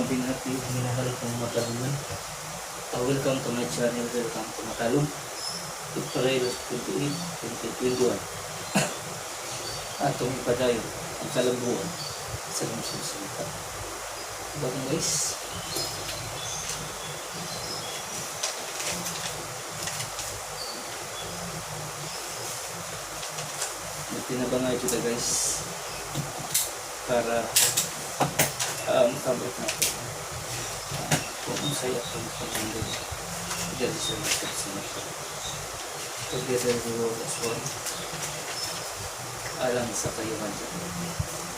binati, minahal kong matalungan. Welcome to my channel, welcome to Matalong. Tutorial 28, 2021. Atong ipadayon ang kalambuan sa lungsod sa Mata. Bagong guys. Tinabangay ito guys para makabot natin kung ang saya kung pagkandun dyan sa mga sinata together we will as one alang sa kayuhan dyan.